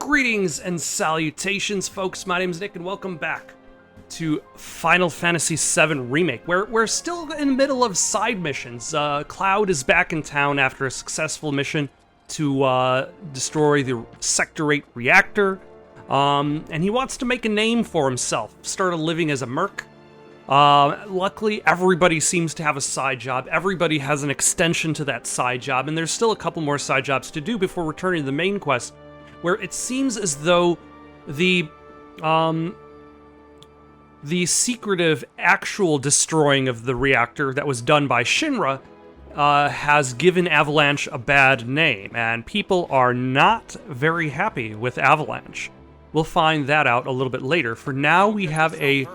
Greetings and salutations, folks. My name is Nick, and welcome back to Final Fantasy VII Remake, where we're still in the middle of side missions. Cloud is back in town after a successful mission to destroy the Sector 8 reactor, and he wants to make a name for himself, start living as a merc. Luckily, everybody seems to have a side job. Everybody has an extension to that side job, and there's still a couple more side jobs to do before returning to the main quest, where it seems as though the secretive actual destroying of the reactor that was done by Shinra has given Avalanche a bad name, and people are not very happy with Avalanche. We'll find that out a little bit later. For now, we have a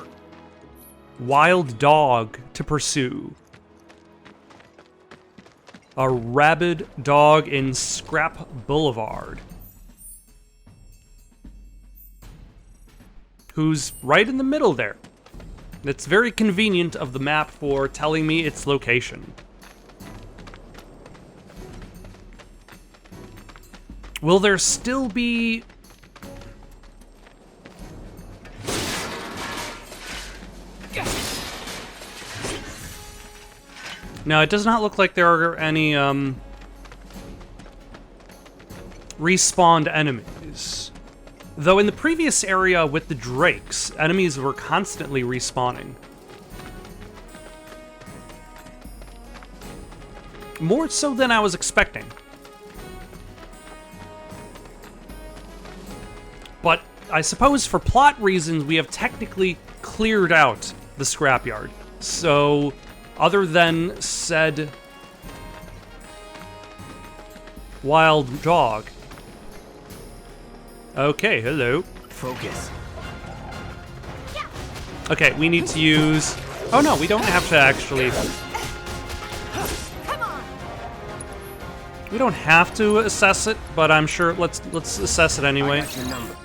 wild dog to pursue. A rabid dog in Scrap Boulevard, who's right in the middle there. It's very convenient of the map for telling me its location. Will there still be... No, it does not look like there are any respawned enemies. Though in the previous area with the drakes, enemies were constantly respawning. More so than I was expecting. But I suppose for plot reasons, we have technically cleared out the scrapyard. So, other than said wild dog. Okay, hello. Focus. Okay, we need to use... Oh no, we don't have to actually... We don't have to assess it, but I'm sure... Let's assess it anyway. I got your number.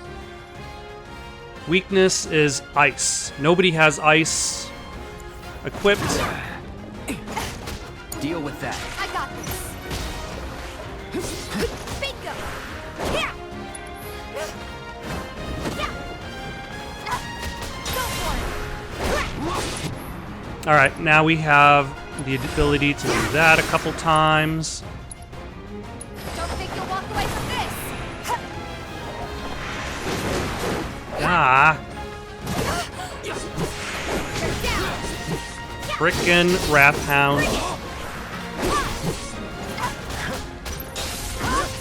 Weakness is ice. Nobody has ice equipped. Deal with that. I got this. Bingo. Here. Go for it. All right, now we have the ability to do that a couple times. Don't think you'll walk away from this. Ah. Frickin' Wrath Hound.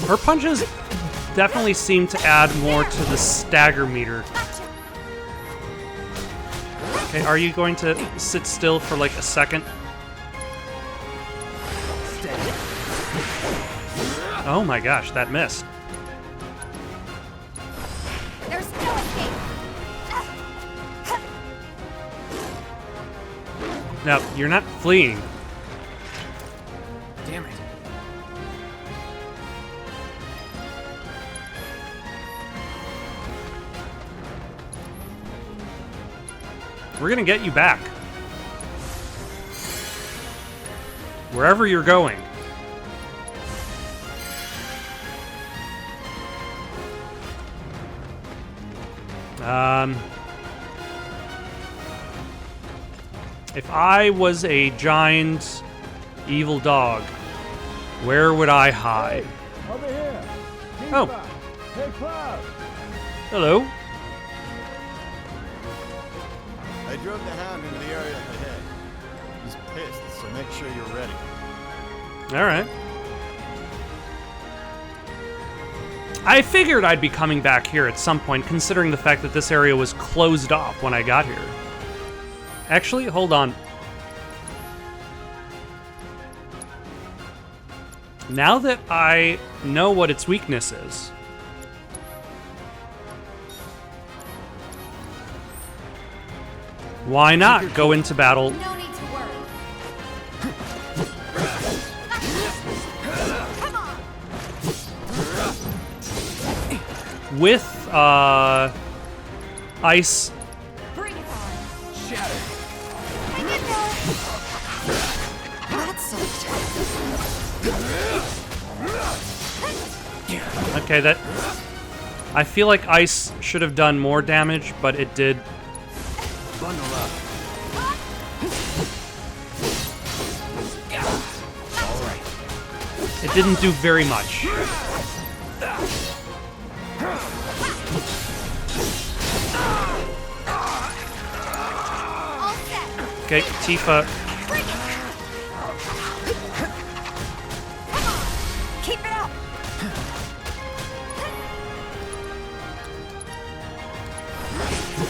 Her punches definitely seem to add more to the stagger meter. Okay, are you going to sit still for like a second? Oh my gosh, that missed. There's no escape. No, you're not fleeing. Damn it. We're gonna get you back. Wherever you're going. If I was a giant evil dog, where would I hide? Over here. Oh. Hey, Cloud. Hello. I drove the hound into the area up ahead. He's pissed, so make sure you're ready. All right. I figured I'd be coming back here at some point, considering the fact that this area was closed off when I got here. Actually, hold on. Now that I know what its weakness is, why not go into battle No need to worry. Come on. with ice? Bring it on. Shatter. Hang in there. That's so Okay, that... I feel like ice should have done more damage, but it did. Bundle up. All right. It didn't do very much. All set. Okay, Tifa. Bring it. Come on. Keep it up.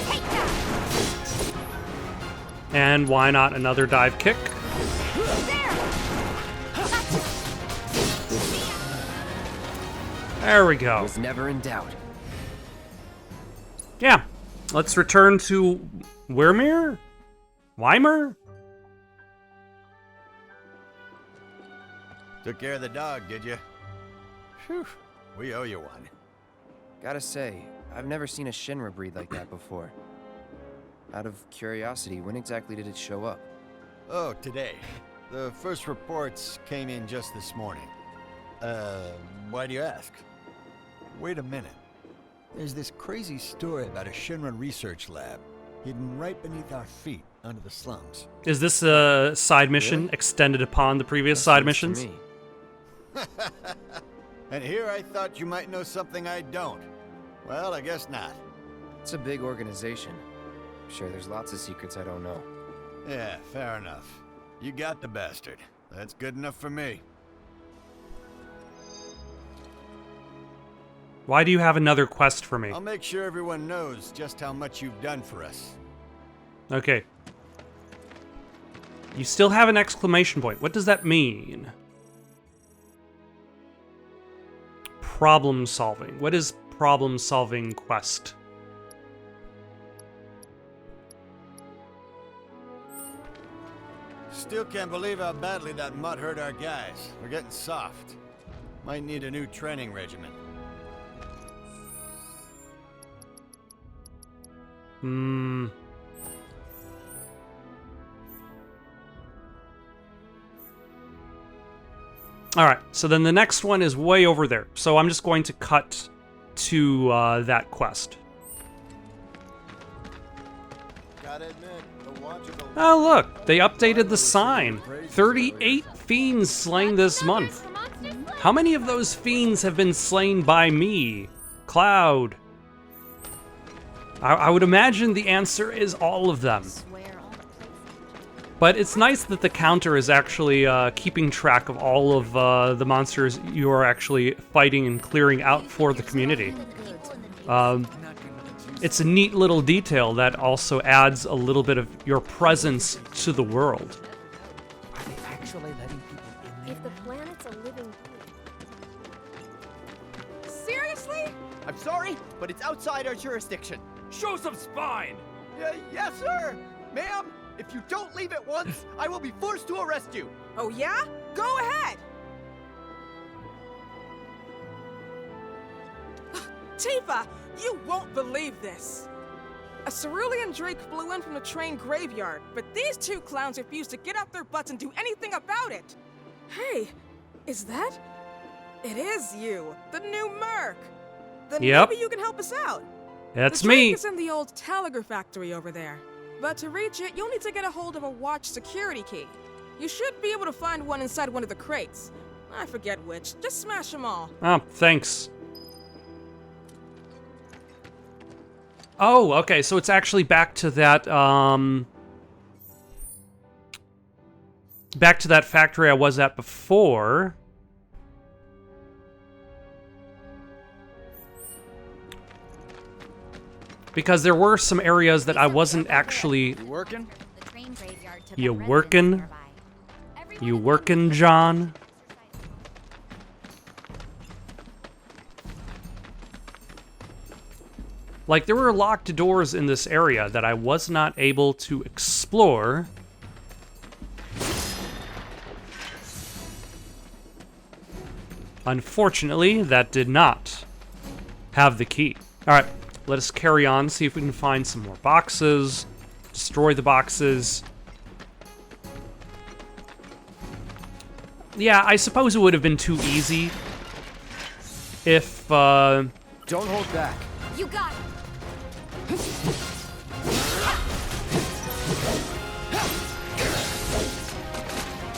Take that. And why not another dive kick? There. There we go. Was never in doubt. Yeah. Let's return to Weimar? Took care of the dog, did you? Phew. We owe you one. Gotta say, I've never seen a Shinra breed like that before. Out of curiosity, when exactly did it show up? Oh, today. The first reports came in just this morning. Why do you ask? Wait a minute. There's this crazy story about a Shinra research lab hidden right beneath our feet under the slums. Is this a side mission Really? extended upon the previous That side seems to missions? me. And here I thought you might know something I don't. Well, I guess not. It's a big organization. I'm sure there's lots of secrets I don't know. Yeah, fair enough. You got the bastard. That's good enough for me. Why do you have another quest for me? I'll make sure everyone knows just how much you've done for us. Okay. You still have an exclamation point. What does that mean? Problem solving. What is problem solving quest? Still can't believe how badly that mutt hurt our guys. We're getting soft. Might need a new training regimen. Alright, so then the next one is way over there. So I'm just going to cut to that quest. Gotta admit, the watch is a Oh look, they updated the sign. 38 fiends slain this month. How many of those fiends have been slain by me? Cloud. I would imagine the answer is all of them. But it's nice that the counter is actually keeping track of all of the monsters you are actually fighting and clearing out for the community. It's a neat little detail that also adds a little bit of your presence to the world. Are they actually letting people in there? If the planet's a living Seriously? I'm sorry, but it's outside our jurisdiction. Show some spine! Yes, sir! Ma'am, if you don't leave at once, I will be forced to arrest you. Oh yeah? Go ahead! Tifa, you won't believe this. A cerulean drake flew in from the train graveyard, but these two clowns refused to get out their butts and do anything about it. Hey, is that? It is you, the new Merc. Then Yep. maybe you can help us out. That's the me. drake is in the old Telegraph factory over there. But to reach it, you'll need to get a hold of a watch security key. You should be able to find one inside one of the crates. I forget which. Just smash them all. Oh, thanks. Oh, okay, so it's actually back to that, back to that factory I was at before. Because there were some areas that I wasn't actually... You working? The train graveyard took You up residence workin'? nearby. Everyone You in the working, village John? Like, there were locked doors in this area that I was not able to explore. Unfortunately, that did not have the key. Alright, let us carry on, see if we can find some more boxes, destroy the boxes. Yeah, I suppose it would have been too easy if Don't hold back. You got it.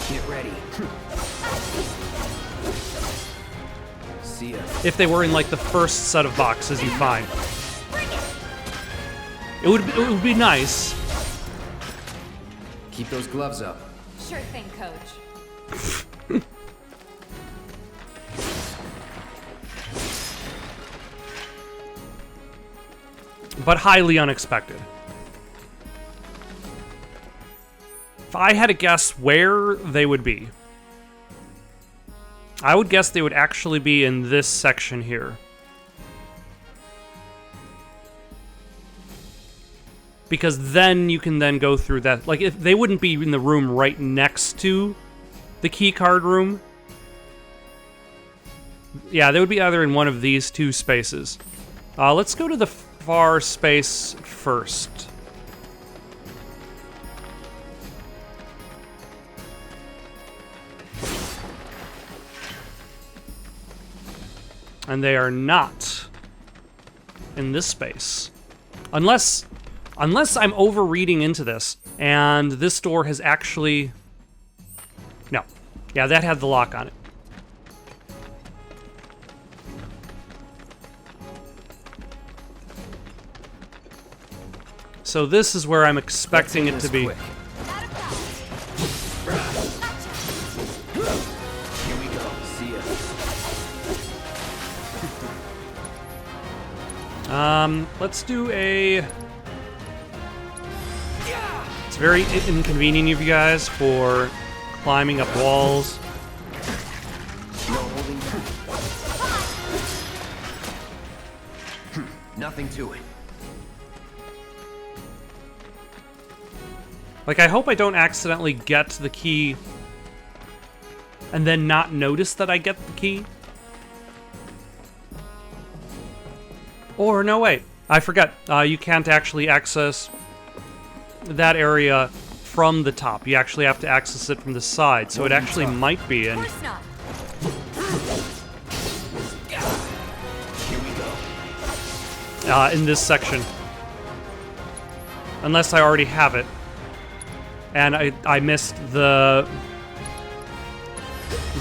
Get ready. See ya. If they were in like the first set of boxes you find. Bring it. It would be nice. Keep those gloves up. Sure thing, Coach. But highly unexpected. If I had to guess where they would be, I would guess they would actually be in this section here. Because then you can then go through that. Like, if they wouldn't be in the room right next to the key card room. Yeah, they would be either in one of these two spaces. Let's go to the far space first. And they are not in this space. Unless I'm overreading into this, and this door has actually... No. Yeah, that had the lock on it. So this is where I'm expecting it to be. Quick. Here we go. See ya. Let's do a... It's very inconvenient of you guys for climbing up walls. No holding back. Nothing to it. Like, I hope I don't accidentally get the key and then not notice that I get the key. Or, no, wait. I forgot. You can't actually access that area from the top. You actually have to access it from the side. So it actually might be in... Of course not. Here we go. In this section. Unless I already have it. And I missed the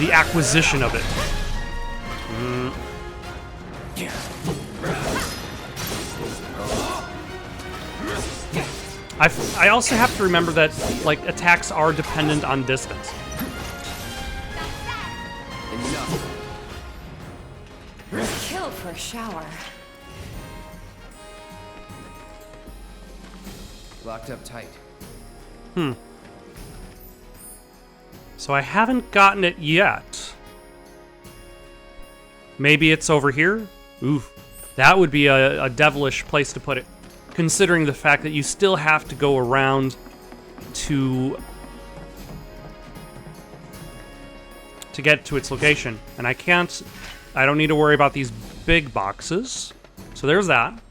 acquisition of it. I also have to remember that, like, attacks are dependent on distance. Enough. Kill for a shower. Locked up tight. So I haven't gotten it yet. Maybe it's over here? Oof. That would be a devilish place to put it. Considering the fact that you still have to go around to get to its location. And I don't need to worry about these big boxes. So there's that.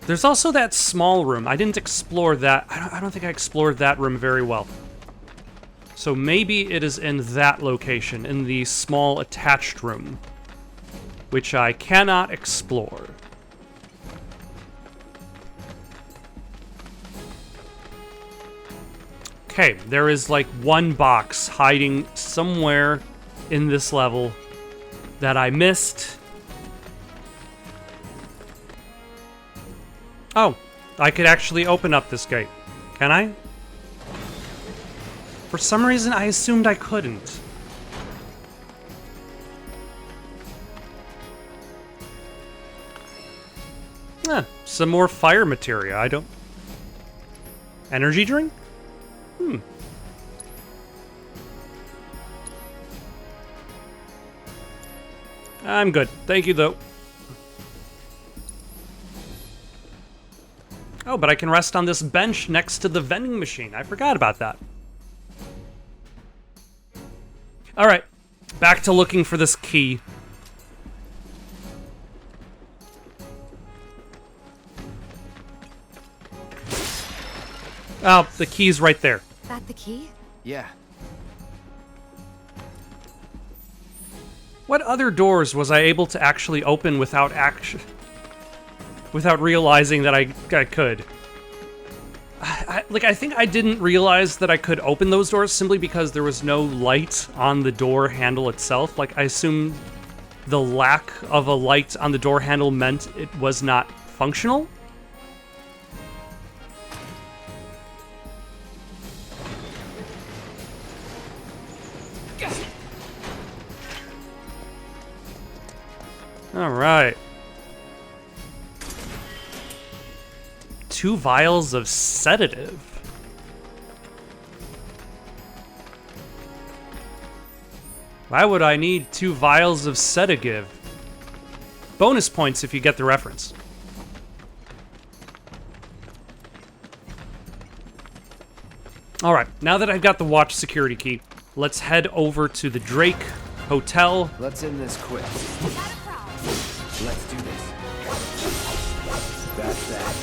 There's also that small room. I didn't explore that. I don't think I explored that room very well. So maybe it is in that location, in the small attached room, which I cannot explore. Okay, there is like one box hiding somewhere in this level that I missed. Oh, I could actually open up this gate. Can I? For some reason, I assumed I couldn't. Some more fire materia. I don't... Energy drink? I'm good. Thank you, though. Oh, but I can rest on this bench next to the vending machine. I forgot about that. Alright, back to looking for this key. Oh, the key's right there. That the key? Yeah. What other doors was I able to actually open without without realizing that I could? I think I didn't realize that I could open those doors simply because there was no light on the door handle itself. Like, I assumed the lack of a light on the door handle meant it was not functional. All right. 2 vials of sedative. Why would I need 2 vials of sedative? Bonus points if you get the reference. All right, now that I've got the watch security key, let's head over to the Drake Hotel. Let's end this quick. Not a problem. Let's do this. That's that.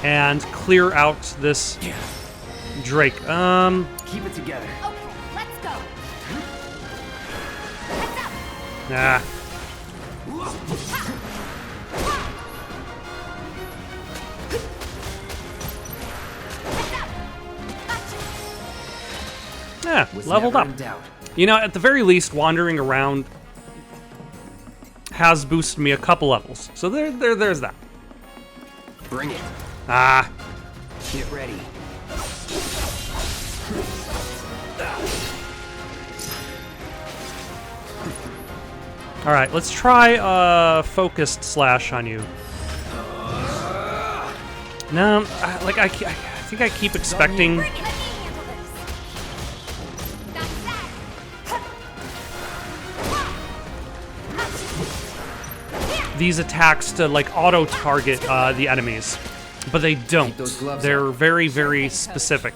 And clear out this Drake. Keep it together. Okay, let's go. Heads up. Nah. Yeah, Was leveled never up. in doubt. You know, at the very least, wandering around has boosted me a couple levels. So there's that. Bring it. Ah. Get ready. All right, let's try focused slash on you. No, I think I keep expecting Bring it. Let me handle this. That's that. these attacks to like auto target the enemies, but they don't. those gloves They're on. very, very specific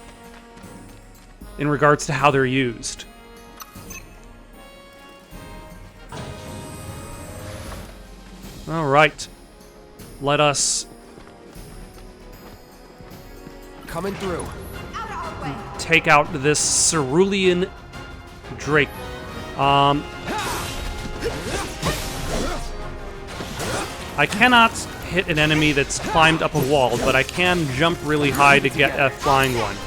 in regards to how they're used. All right, let us Coming through. Out of our way. take out this cerulean Drake. I cannot hit an enemy that's climbed up a wall, but I can jump really high to get a flying one.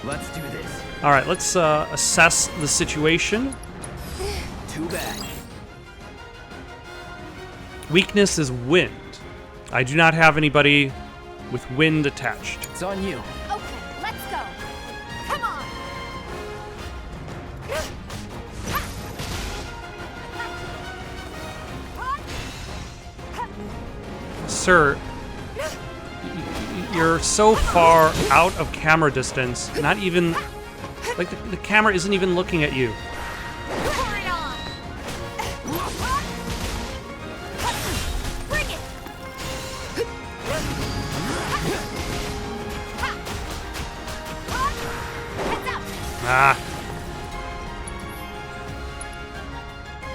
Let's do this. All right, let's assess the situation. Too bad. Weakness is wind. I do not have anybody with wind attached. It's on you. Okay, let's go. Come on. Sir, you're so far out of camera distance, not even, like the camera isn't even looking at you. Pour it on. Bring it. Heads up. Ah.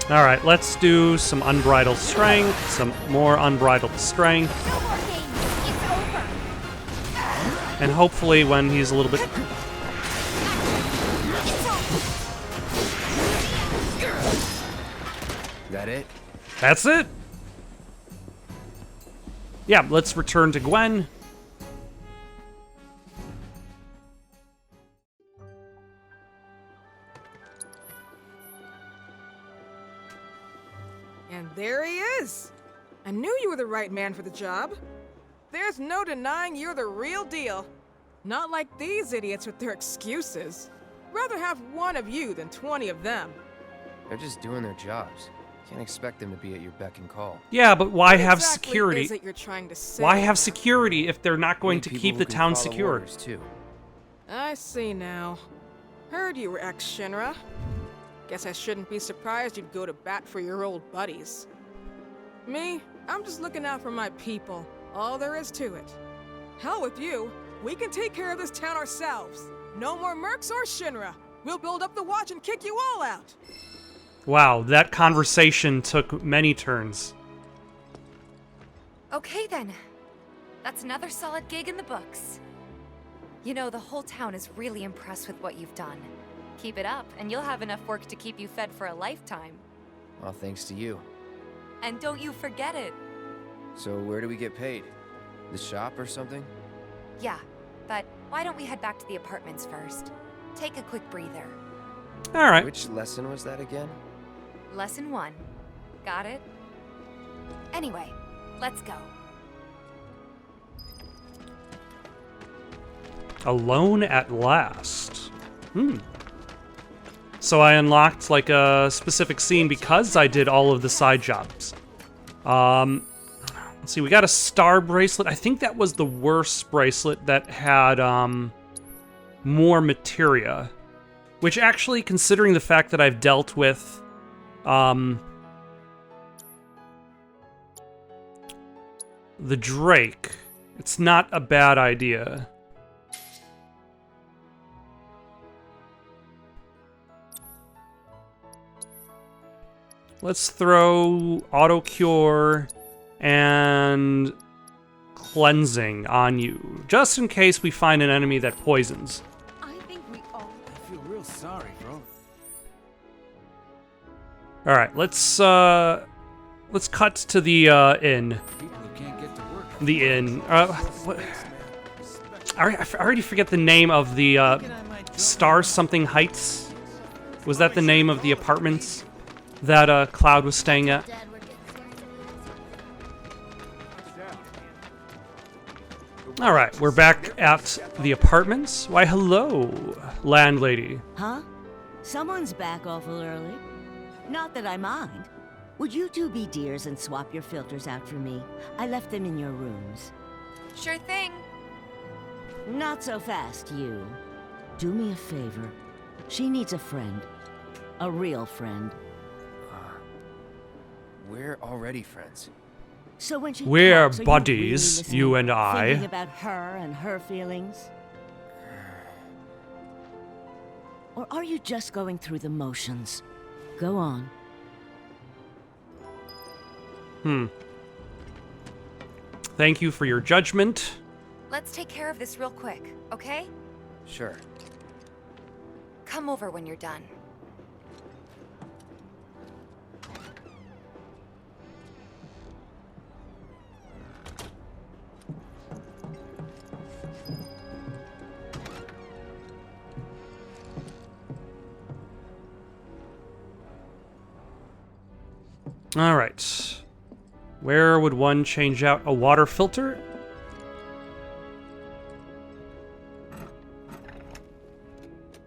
All right, let's do some unbridled strength, some more unbridled strength, No more games. It's over. and hopefully when he's a little bit... It's over. That it? That's it? Yeah, let's return to Gwen. And there he is. I knew you were the right man for the job. There's no denying you're the real deal. Not like these idiots with their excuses. Rather have one of you than 20 of them. They're just doing their jobs. Can't expect them to be at your beck and call. Yeah, but why What have exactly security? is it you're trying to say? Why have Mark? security if they're not going Need to people keep who the can town follow secure? orders, too. I see now. Heard you were ex-Shinra. Guess I shouldn't be surprised you'd go to bat for your old buddies. Me, I'm just looking out for my people. All there is to it. Hell with you. We can take care of this town ourselves. No more mercs or Shinra. We'll build up the watch and kick you all out. Wow, that conversation took many turns. Okay then. That's another solid gig in the books. You know, the whole town is really impressed with what you've done. Keep it up, and you'll have enough work to keep you fed for a lifetime. Well, thanks to you. And don't you forget it. So where do we get paid? The shop or something? Yeah, but why don't we head back to the apartments first? Take a quick breather. All right. Which lesson was that again? Lesson 1. Got it? Anyway, let's go. Alone at last. So I unlocked like a specific scene because I did all of the side jobs. Let's see, we got a star bracelet. I think that was the worst bracelet that had more materia. Which actually, considering the fact that I've dealt with the Drake, it's not a bad idea. Let's throw auto cure and cleansing on you, just in case we find an enemy that poisons. I think we all... I feel real sorry, bro. All right, let's cut to the inn. People who can't get to work. The inn. What? I already forget the name of the Star something Heights. Was that the name of the apartments that Cloud was staying at? All right, we're back at the apartments. Why, hello, landlady. Huh? Someone's back awful early. Not that I mind. Would you two be dears and swap your filters out for me? I left them in your rooms. Sure thing. Not so fast, you. Do me a favor. She needs a friend. A real friend. We're already friends. So when she We're talks, are you buddies, really you listening, and I. Thinking about her and her feelings? Or are you just going through the motions? Go on. Thank you for your judgment. Let's take care of this real quick, okay? Sure. Come over when you're done. All right. Where would one change out a water filter?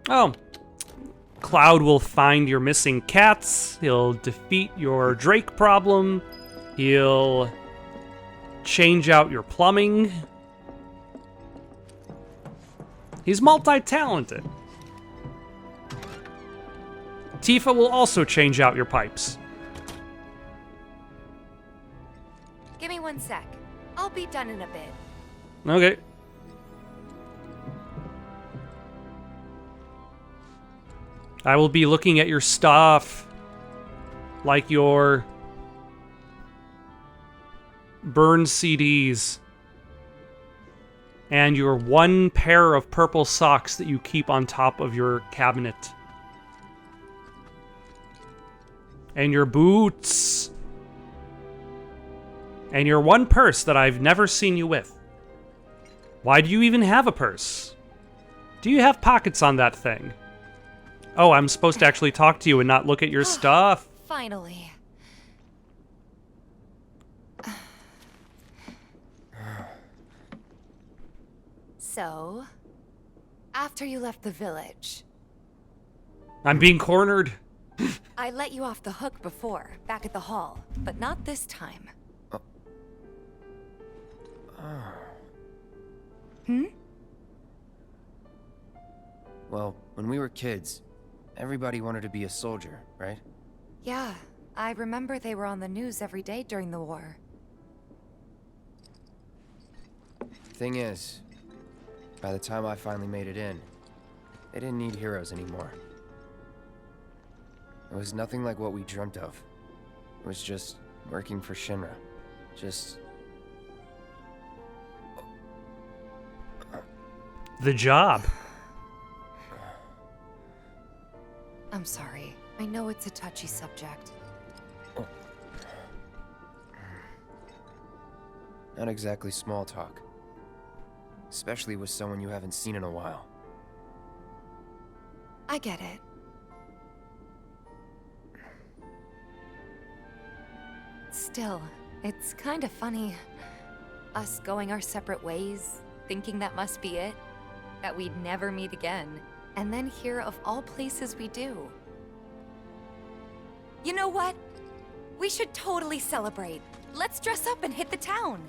Oh. Cloud will find your missing cats. He'll defeat your Drake problem. He'll change out your plumbing. He's multi-talented. Tifa will also change out your pipes. Give me 1 sec. I'll be done in a bit. Okay. I will be looking at your stuff, like your burned CDs and your one pair of purple socks that you keep on top of your cabinet. And your boots. And your one purse that I've never seen you with. Why do you even have a purse? Do you have pockets on that thing? Oh, I'm supposed to actually talk to you and not look at your stuff. Finally. So, after you left the village, I'm being cornered. I let you off the hook before, back at the hall, but not this time. Well, when we were kids, everybody wanted to be a soldier, right? Yeah, I remember they were on the news every day during the war. Thing is, by the time I finally made it in, they didn't need heroes anymore. It was nothing like what we dreamt of. It was just working for Shinra. Just... The job. I'm sorry. I know it's a touchy subject. Not exactly small talk. Especially with someone you haven't seen in a while. I get it. Still, it's kind of funny. Us going our separate ways, thinking that must be it. That we'd never meet again. And then here, of all places, we do. You know what? We should totally celebrate. Let's dress up and hit the town.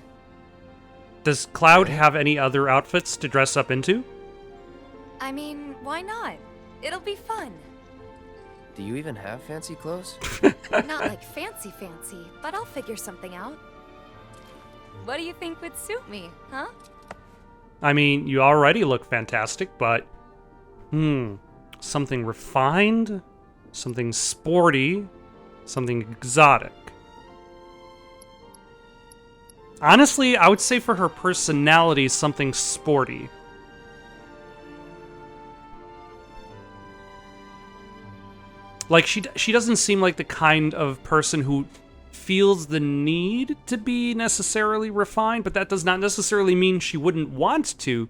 Does Cloud have any other outfits to dress up into? I mean, why not? It'll be fun. Do you even have fancy clothes? Not like fancy, but I'll figure something out. What do you think would suit me, huh? I mean, you already look fantastic, but... something refined? Something sporty? Something exotic? Honestly, I would say for her personality, something sporty. Like, she doesn't seem like the kind of person who feels the need to be necessarily refined, but that does not necessarily mean she wouldn't want to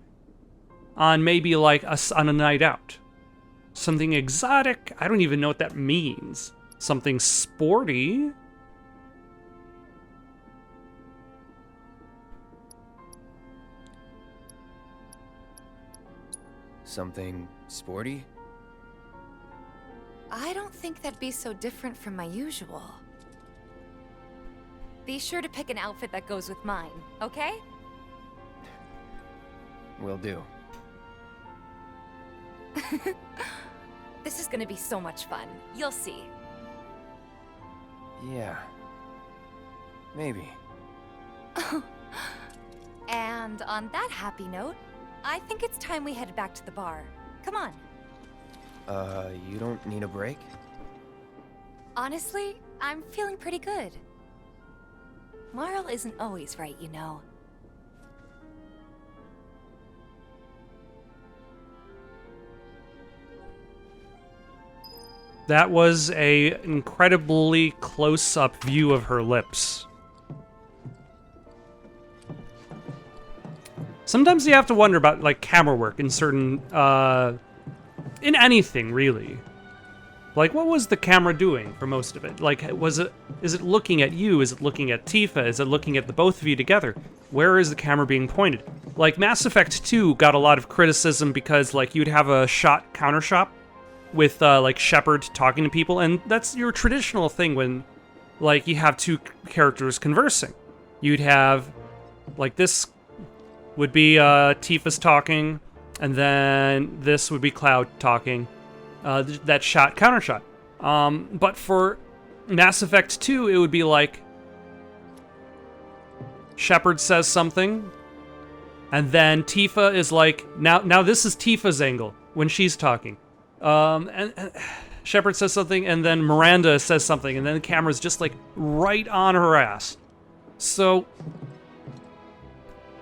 on maybe like on a night out. Something exotic, I don't even know what that means. Something sporty. Something sporty? I don't think that'd be so different from my usual. Be sure to pick an outfit that goes with mine, okay? Will do. This is gonna be so much fun. You'll see. Yeah. Maybe. And on that happy note, I think it's time we headed back to the bar. Come on. You don't need a break? Honestly, I'm feeling pretty good. Marl isn't always right, you know. That was a incredibly close-up view of her lips. Sometimes you have to wonder about, like, camera work in certain, in anything, really. Like, what was the camera doing for most of it? Like, is it looking at you? Is it looking at Tifa? Is it looking at the both of you together? Where is the camera being pointed? Like, Mass Effect 2 got a lot of criticism because, like, you'd have a shot counter shot with, like, Shepard talking to people, and that's your traditional thing when, like, you have two characters conversing. You'd have, like, this would be Tifa's talking, and then this would be Cloud talking. That shot, counter shot. But for Mass Effect 2, it would be like Shepard says something, and then Tifa is like, now this is Tifa's angle when she's talking. And Shepard says something, and then Miranda says something, and then the camera's just like right on her ass. So,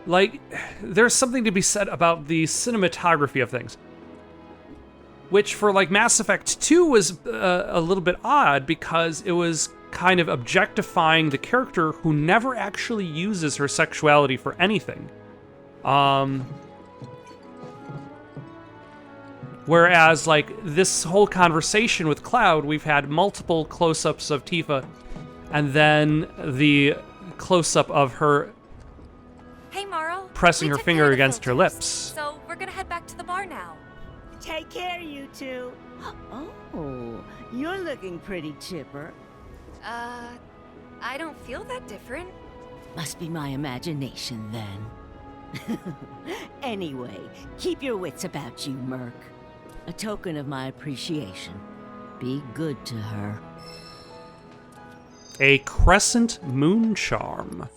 like, there's something to be said about the cinematography of things. Which for like Mass Effect 2 was a little bit odd because it was kind of objectifying the character who never actually uses her sexuality for anything. Whereas like this whole conversation with Cloud, we've had multiple close-ups of Tifa and then the close-up of her Hey, Marl. pressing We her took finger care of the against her filters, lips. So we're gonna head back to the bar now. Take care, you two. Oh, you're looking pretty chipper. I don't feel that different. Must be my imagination, then. Anyway, keep your wits about you, Merc. A token of my appreciation. Be good to her. A crescent moon charm.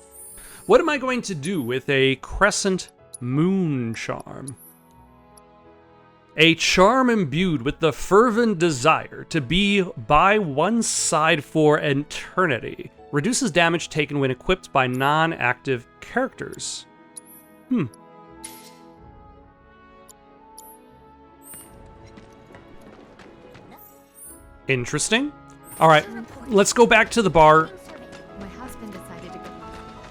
What am I going to do with a crescent moon charm? A charm imbued with the fervent desire to be by one's side for eternity. Reduces damage taken when equipped by non-active characters. Interesting. All right, let's go back to the bar My husband decided to go.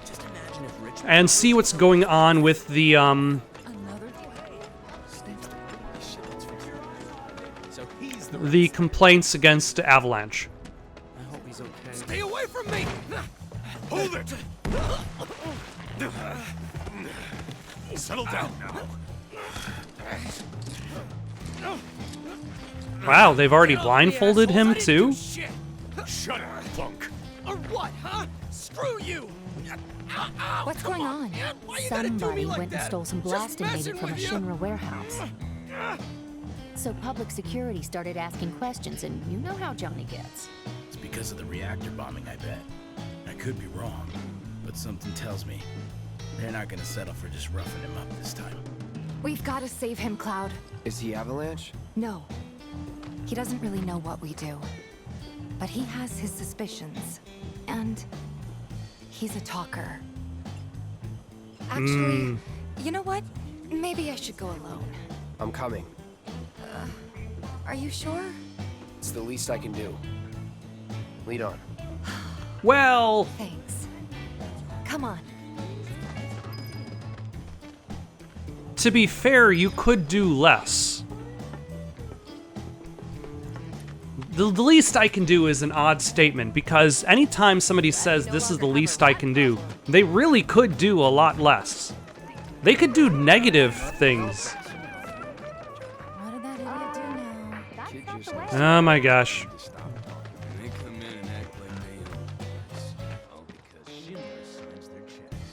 Just imagine if Rich and see what's going on with the another way. Snape's the biggest shit that's fixed. So he's the complaints against Avalanche. I hope he's okay. Stay away from me! Hold it! Settle down now. Wow, they've already blindfolded him too? Shut up, punk. Or what, huh? Screw you! What's going on? Somebody went and stole some blasting needed from a Shinra warehouse. So public security started asking questions, and you know how Johnny gets. It's because of the reactor bombing, I bet. I could be wrong, but something tells me they're not gonna settle for just roughing him up this time. We've got to save him, Cloud. Is he Avalanche? No. He doesn't really know what we do. But he has his suspicions. And he's a talker. Actually, you know what? Maybe I should go alone. I'm coming. Are you sure? It's the least I can do. Lead on. Well, Thanks. Come on. to be fair, you could do less. The least I can do is an odd statement, because anytime somebody says this is the least I can do, they really could do a lot less. They could do negative things. What did that idiot do now? Oh my gosh. They come in and act like they own us. All because Shinra signs their checks.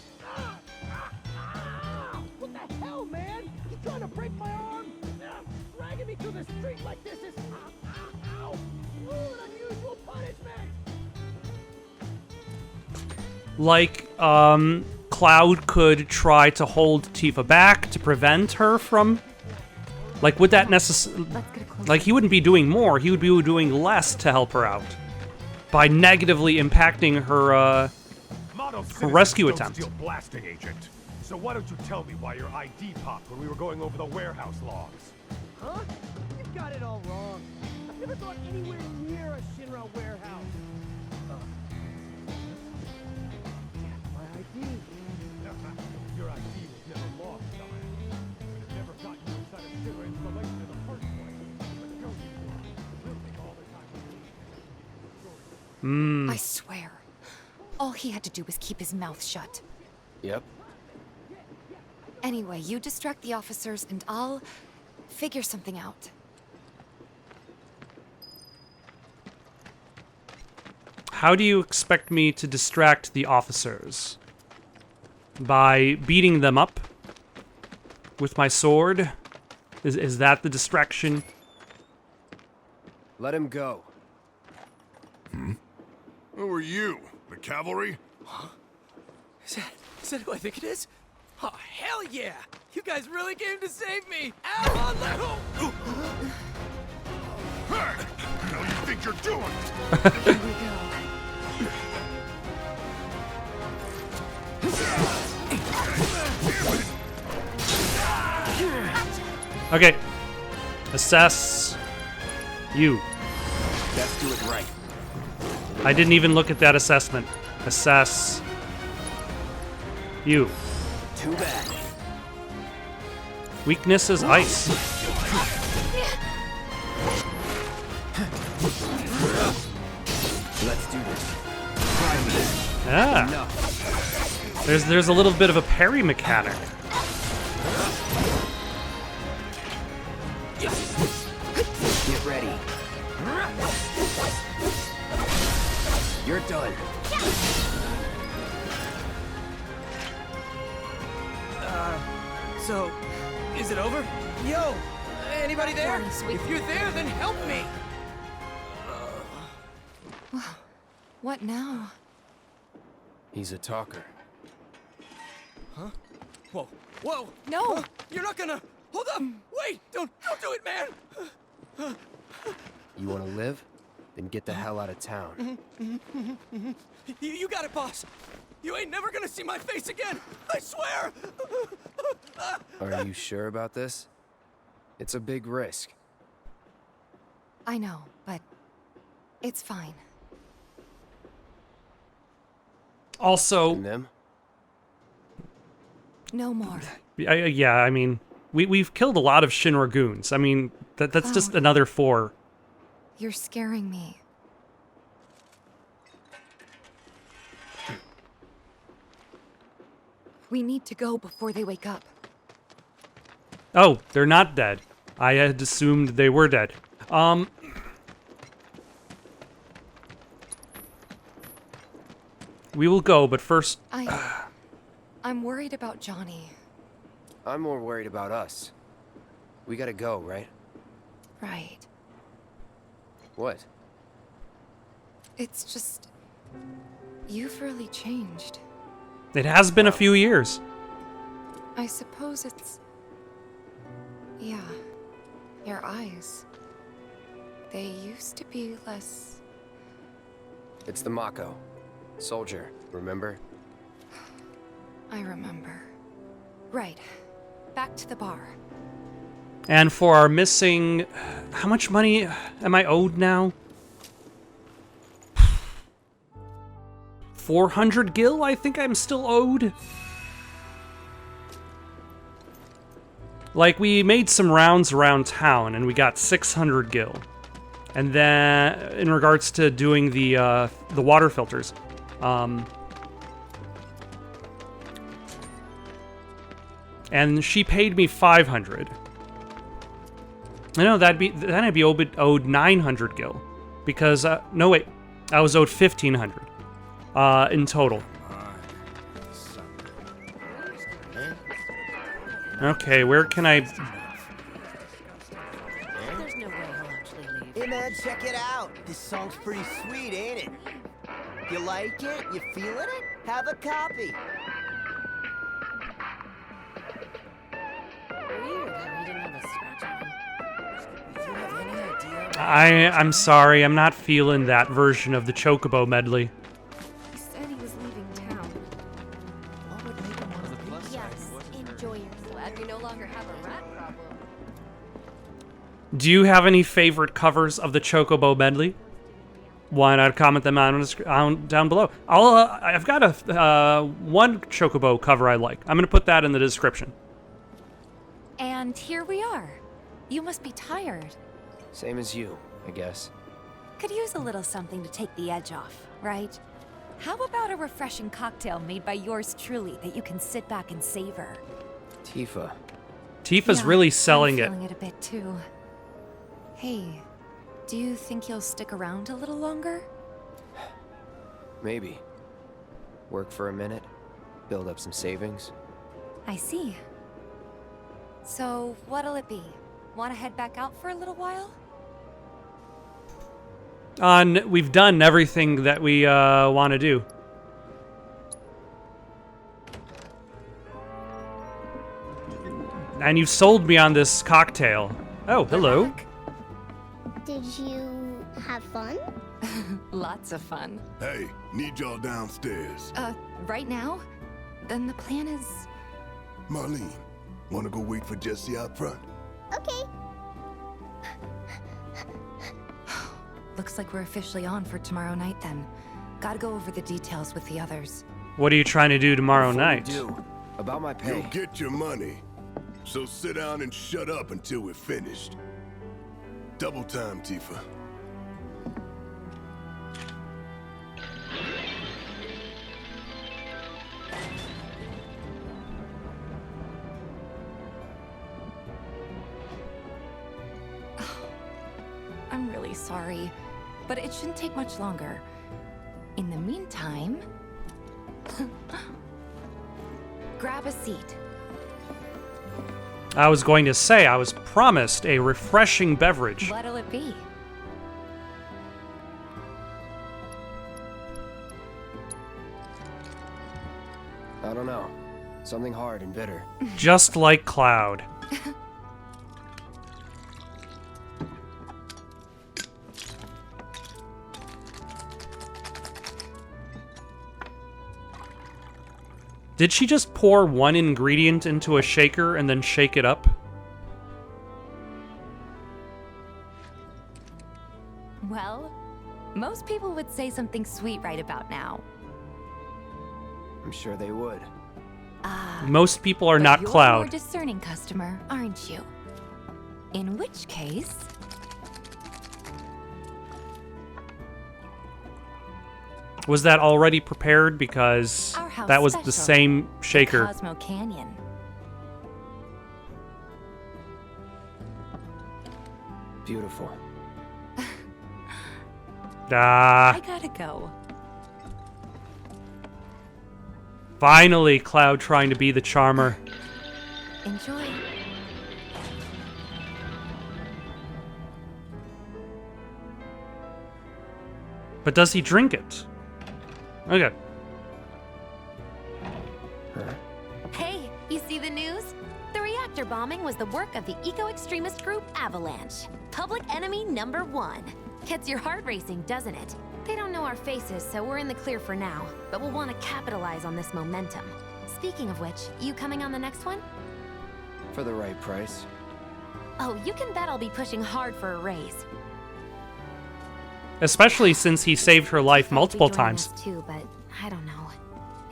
What the hell, man? You trying to break my arm? Dragging me through the street like this is... Ow! Ooh, an unusual punishment! Like, Cloud could try to hold Tifa back to prevent her from... Like, would that necessarily... Let's get a closer. Like, he wouldn't be doing more, he would be doing less to help her out. By negatively impacting her, her rescue attempt. Steel blasting agent. So why don't you tell me why your ID popped when we were going over the warehouse logs? Huh? You've got it all wrong. I've never gone anywhere near a Shinra warehouse. My ID. Your ID was never lost, Don. But it never got you inside a Shinra installation in the first place. But go you were. Living all the time. I swear. All he had to do was keep his mouth shut. Yep. Anyway, you distract the officers and I'll figure something out. How do you expect me to distract the officers? By beating them up? With my sword? Is that the distraction? Let him go. Who are you? The cavalry? Is that who I think it is? Oh, hell yeah! You guys really came to save me! Ow, let go! Hey! What do you think you're doing? Here we go. Okay. Assess you. Let's do it right. I didn't even look at that assessment. Assess you. Too bad. Weakness is ice. Let's do this. Try me. Ah. Enough. There's a little bit of a parry mechanic. Get ready. You're done. So, is it over? Yo! Anybody there? Johnny, sweet. If you're there, then help me! What now? He's a talker. Huh? Whoa! Whoa! No! Huh? You're not gonna... Hold up! Wait! Don't do it, man! You want to live? Then get the hell out of town. You got it, boss! You ain't never gonna see my face again! I swear! Are you sure about this? It's a big risk. I know, but It's fine. Also, And them? No more. yeah, I mean, we've killed a lot of Shinra goons. I mean, that's just another 4. You're scaring me. We need to go before they wake up. Oh, they're not dead. I had assumed they were dead. We will go, but first... I'm worried about Johnny. I'm more worried about us. We gotta go, right? Right. What? It's just... You've really changed. It has been a few years. I suppose it's... Yeah. Your eyes. They used to be less... It's the Mako. Soldier, remember? I remember. Right. Back to the bar. And for our missing... How much money am I owed now? 400 gil, I think I'm still owed. Like, we made some rounds around town, and we got 600 gil. And then, in regards to doing the water filters, and she paid me 500. I know then I'd be owed 900 gil, because no wait, I was owed 1500 in total. Okay, where can I? There's no way he'll actually leave. Hey man, check it out. This song's pretty sweet, ain't it? You like it? You feeling it? Have a copy. Weird how he didn't have a scratch on him. Do you have any idea? I'm sorry, I'm not feeling that version of the Chocobo Medley. He said he was leaving town. What would make him want to leave? Yes, enjoy yourself. Glad we no longer have a rat problem. Do you have any favorite covers of the Chocobo Medley? Why not comment them down below? I've got a one Chocobo cover I like. I'm gonna put that in the description. And here we are. You must be tired. Same as you, I guess. Could use a little something to take the edge off, right? How about a refreshing cocktail made by yours truly that you can sit back and savor? Tifa. Tifa's Yeah, really selling I'm it. feeling it a bit too. Hey, do you think you'll stick around a little longer? Maybe. Work for a minute, build up some savings. I see. So, what'll it be? Want to head back out for a little while? We've done everything that we want to do. And you've sold me on this cocktail. Oh, hello. Did you have fun? Lots of fun. Hey, need y'all downstairs. Right now? Then the plan is... Marlene, wanna go wait for Jesse out front? Okay. Looks like we're officially on for tomorrow night then. Gotta go over the details with the others. What are you trying to do tomorrow Before we night? do, about my pay. You'll get your money. So sit down and shut up until we're finished. Double time, Tifa. I'm really sorry, but it shouldn't take much longer. In the meantime... grab a seat. I was going to say I was promised a refreshing beverage. What'll it be? I don't know. Something hard and bitter. Just like Cloud. Did she just pour one ingredient into a shaker and then shake it up? Well, People would say something sweet right about now. I'm sure they would. Most people are But not you're a Cloud. more discerning customer, aren't you? In which case... Was that already prepared? Because Our house that was the special, same the shaker. Cosmo Canyon. Beautiful. Ah, I gotta go. finally, Cloud trying to be the charmer. Enjoy. But does he drink it? Okay. Hey, you see the news? The reactor bombing was the work of the eco-extremist group Avalanche. Public enemy number 1. Gets your heart racing, doesn't it? They don't know our faces, so we're in the clear for now. But we'll want to capitalize on this momentum. Speaking of which, you coming on the next one? For the right price. Oh, you can bet I'll be pushing hard for a raise. Especially since he saved her life I'll be multiple joining times. us too, but I don't know.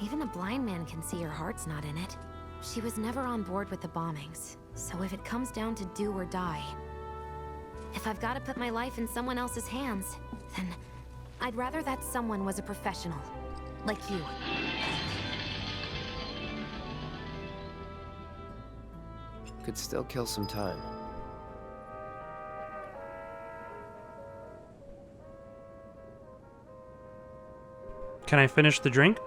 Even a blind man can see her heart's not in it. She was never on board with the bombings, so if it comes down to do or die, if I've got to put my life in someone else's hands, then I'd rather that someone was a professional, like you. Could still kill some time. Can I finish the drink?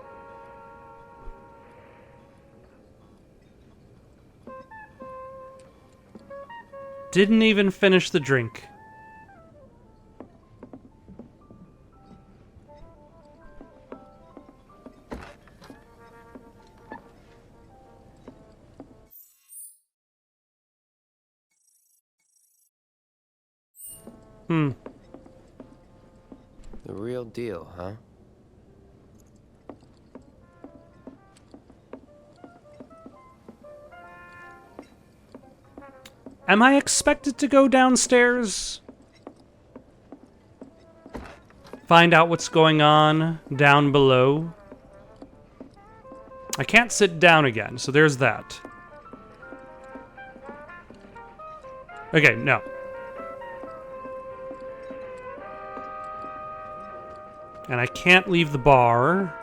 Didn't even finish the drink. The real deal, huh? Am I expected to go downstairs? Find out what's going on down below? I can't sit down again, so there's that. Okay, no. And I can't leave the bar.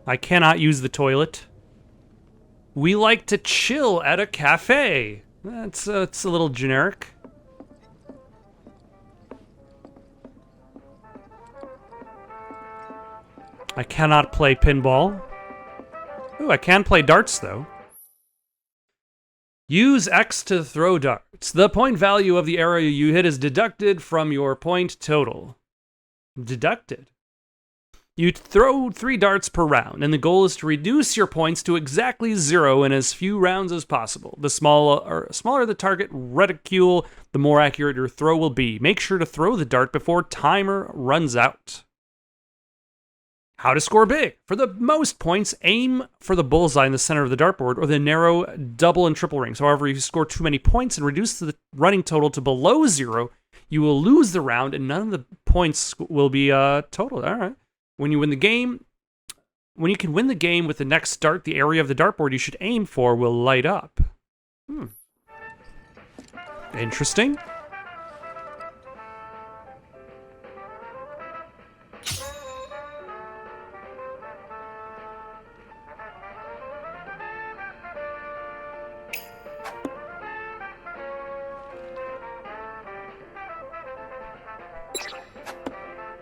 I cannot use the toilet. We like to chill at a cafe. It's a little generic. I cannot play pinball. Ooh, I can play darts, though. Use X to throw darts. The point value of the area you hit is deducted from your point total. Deducted? You throw 3 darts per round, and the goal is to reduce your points to exactly 0 in as few rounds as possible. The smaller the target reticule, the more accurate your throw will be. Make sure to throw the dart before timer runs out. How to score big. For the most points, aim for the bullseye in the center of the dartboard or the narrow double and triple rings. However, if you score too many points and reduce the running total to below 0, you will lose the round and none of the points will be totaled. All right. When you can win the game with the next dart, the area of the dartboard you should aim for will light up. Interesting.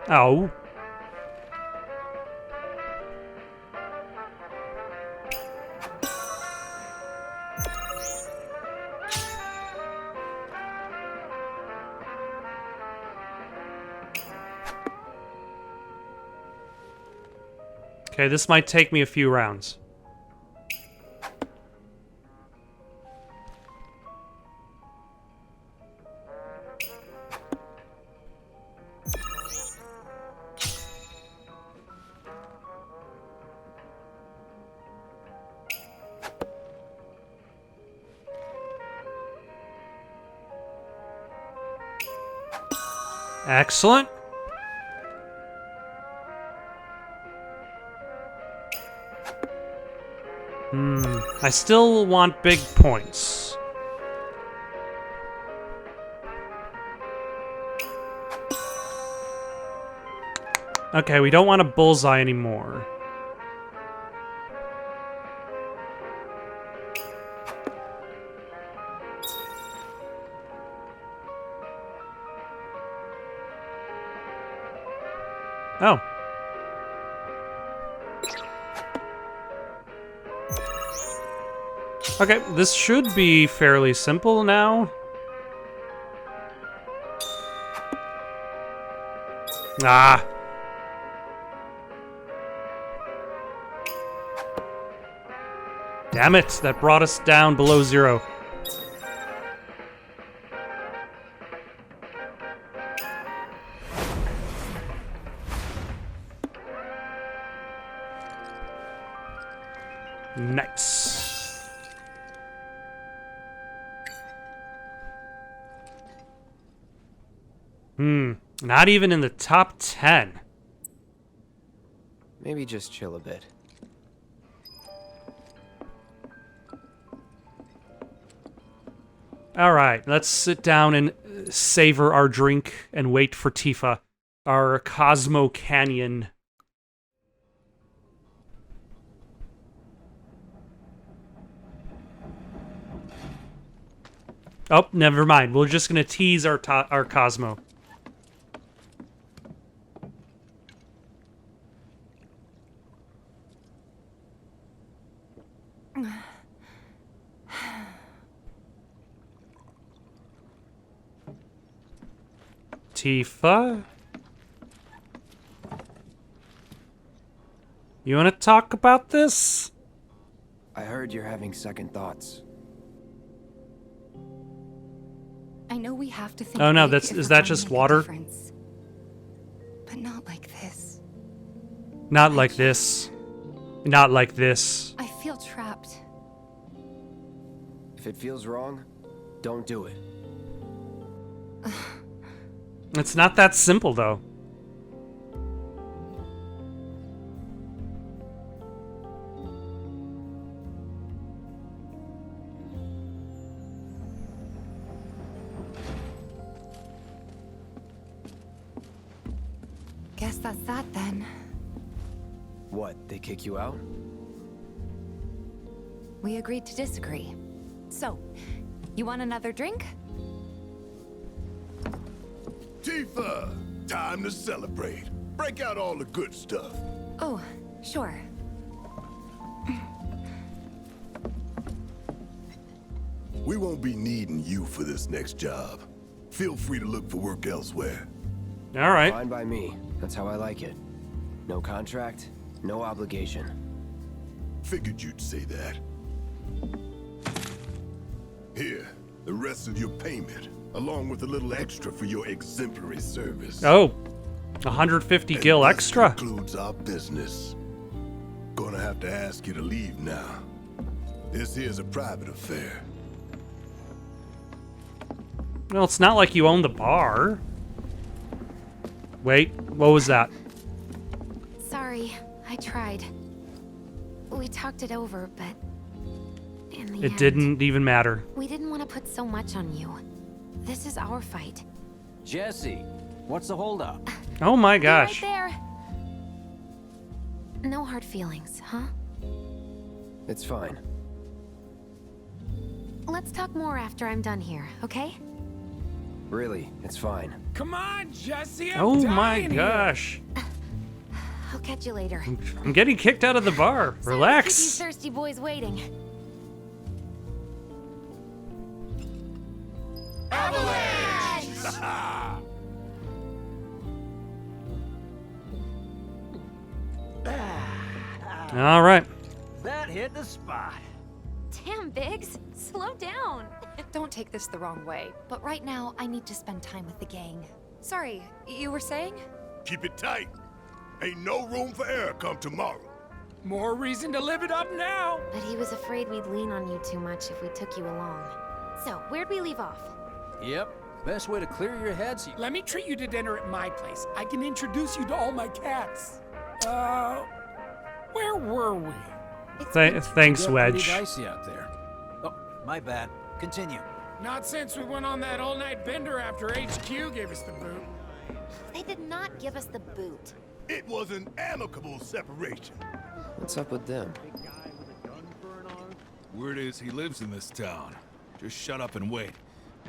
Oh. Okay, this might take me a few rounds. Excellent. I still want big points. Okay, we don't want a bullseye anymore. Oh. Okay, this should be fairly simple now. Ah. Damn it, that brought us down below 0. Nice. Not even in the top 10. Maybe just chill a bit. All right, let's sit down and savor our drink and wait for Tifa, our Cosmo Canyon. Oh, never mind. We're just gonna tease our Cosmo. Tifa? You want to talk about this? I heard you're having second thoughts. I know we have to think. Oh no, big if is we're that gonna just make a water? difference. But not like this. Not like this. Not like this. I feel trapped. If it feels wrong, don't do it. It's not that simple, though. Guess that's that then. What, they kick you out? We agreed to disagree. So, you want another drink? Tifa! Time to celebrate. Break out all the good stuff. Oh, sure. We won't be needing you for this next job. Feel free to look for work elsewhere. All right. Fine by me. That's how I like it. No contract, no obligation. Figured you'd say that. Here, the rest of your payment, along with a little extra for your exemplary service. Oh, 150 gil extra. Concludes our business. Gonna have to ask you to leave now. This here's a private affair. Well, it's not like you own the bar. Wait, what was that? Sorry, I tried. We talked it over, but in the It end, didn't even matter. we didn't want to put so much on you. This is our fight. Jesse, what's the holdup? Oh my Be right gosh. there. No hard feelings, huh? It's fine. Let's talk more after I'm done here, okay? Really, it's fine. Come on, Jesse. Oh my gosh. I'll catch you later. I'm getting kicked out of the bar. Sorry to keep Relax. these thirsty boys waiting. All right. That hit the spot. Damn, Biggs, slow down. Don't take this the wrong way, but right now I need to spend time with the gang. Sorry, you were saying? Keep it tight. Ain't no room for error come tomorrow. More reason to live it up now. But he was afraid we'd lean on you too much if we took you along. So, where'd we leave off? Yep, Best way to clear your head so you... Let me treat you to dinner at my place. I can introduce you to all my cats. Where were we? Thanks, Pretty Wedge. dicey out there. Oh, my bad. Continue. Not since we went on that all-night bender after HQ gave us the boot. They did not give us the boot. It was an amicable separation. What's up with them? Word is he lives in this town. Just shut up and wait.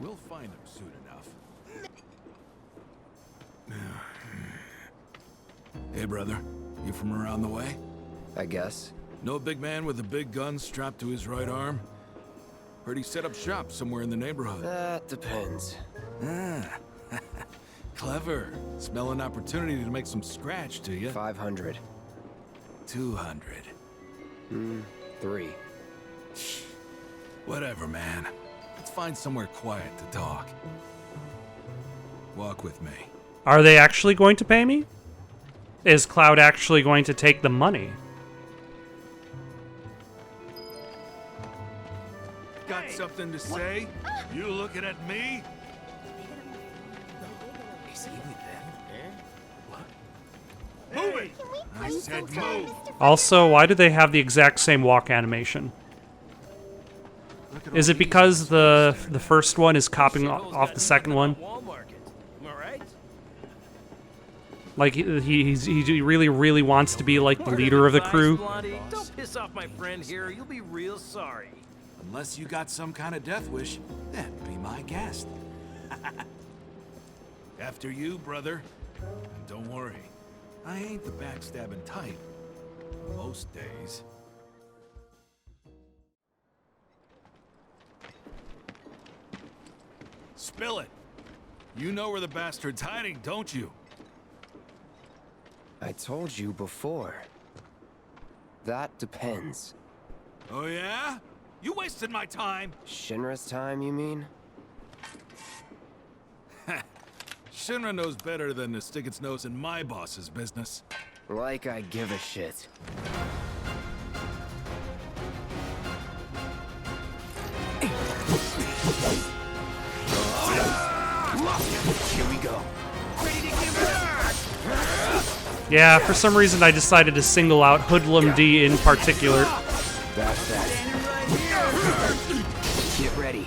We'll find him soon enough. Hey, brother. You from around the way? I guess. Know a big man with a big gun strapped to his right arm? Heard he set up shop somewhere in the neighborhood. That depends. Ah. Clever. Smell an opportunity to make some scratch, do you? 500. 200. 3. Whatever, man. Let's find somewhere quiet to talk. Walk with me. Are they actually going to pay me? Is Cloud actually going to take the money? Got something to say? You looking at me? Is he with them? Move it! I said move! Also, why do they have the exact same walk animation? Is it because the first one is copying off the second one? Like he really wants to be like the leader of the crew. Don't piss off my friend here. You'll be real sorry. Unless you got some kind of death wish, then be my guest. After you, brother. And don't worry, I ain't the backstabbing type. Most days. Spill it. You know where the bastard's hiding, don't you? I told you before. That depends. Oh yeah? You wasted my time. Shinra's time, you mean? Shinra knows better than to stick its nose in my boss's business. Like I give a shit. Here we go. Yeah, for some reason I decided to single out Hoodlum D in particular. That's that. Get ready.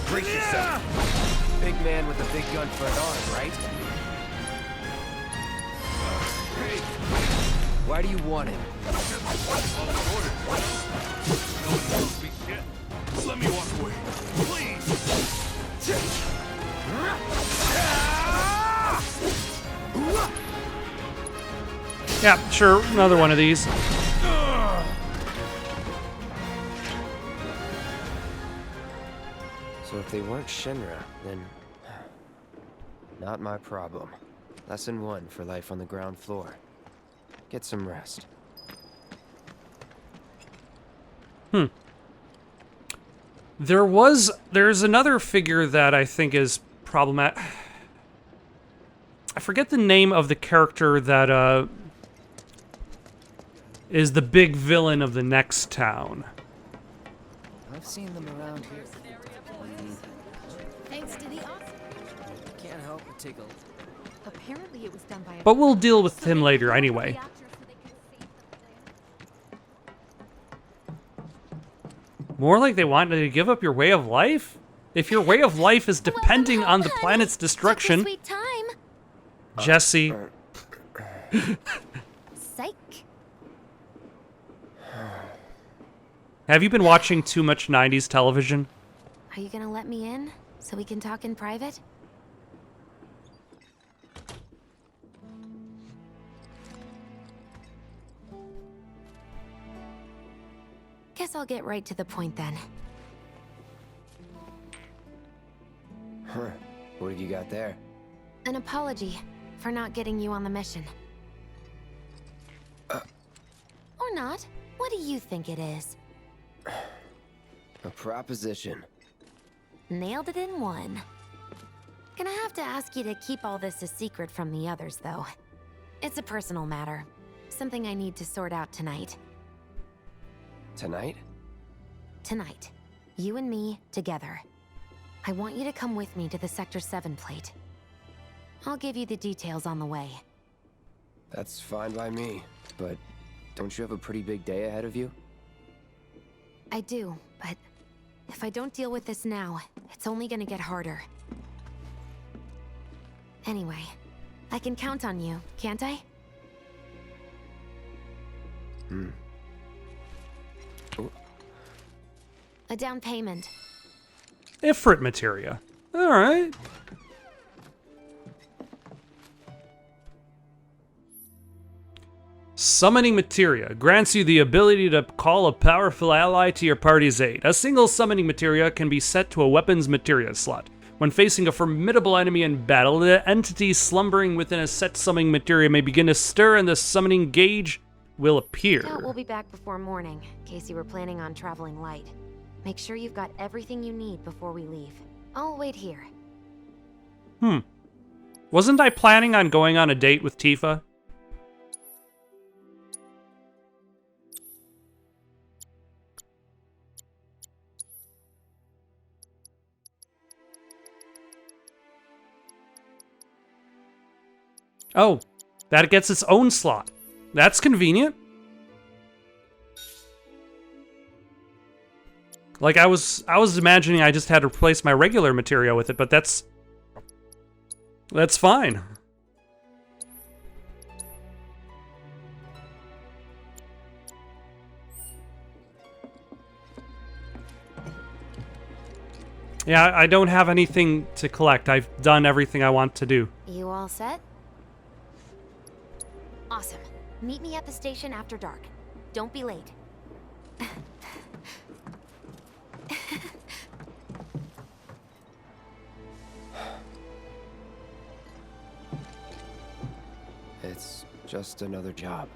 Brace yourself. Big man with a big gun for an arm, right? Why do you want him? Just let me walk away, please. Yeah, sure, another one of these. So if they weren't Shinra, then... not my problem. Lesson 1 for life on the ground floor. Get some rest. There's another figure that I think is problematic. I forget the name of the character that is the big villain of the next town. I've seen them around here. Thanks to the Can't help but take a... Apparently it was done by a... But we'll deal with him later anyway. More like they want to give up your way of life? If your way of life is depending on the planet's destruction... Sweet time. Jesse. Psych. Have you been watching too much 90s television? Are you gonna let me in so we can talk in private? Guess I'll get right to the point then. Huh. What have you got there? An apology for not getting you on the mission. Or not. What do you think it is? A proposition. Nailed it in one. Gonna have to ask you to keep all this a secret from the others, though. It's a personal matter. Something I need to sort out tonight. Tonight? Tonight, you and me together. I want you to come with me to the Sector 7 plate. I'll give you the details on the way. That's fine by me, but don't you have a pretty big day ahead of you? I do, but if I don't deal with this now, it's only gonna get harder. Anyway, I can count on you, can't I? A down payment. Ifrit materia. Alright. Summoning materia grants you the ability to call a powerful ally to your party's aid. A single summoning materia can be set to a weapons materia slot. When facing a formidable enemy in battle, the entity slumbering within a set summoning materia may begin to stir and the summoning gauge will appear. Doubt we'll be back before morning, in case you were planning on traveling light. Make sure you've got everything you need before we leave. I'll wait here. Wasn't I planning on going on a date with Tifa? Oh, that gets its own slot. That's convenient. Like I was imagining I just had to replace my regular material with it, but that's fine. Yeah, I don't have anything to collect. I've done everything I want to do. You all set? Awesome. Meet me at the station after dark. Don't be late. It's just another job.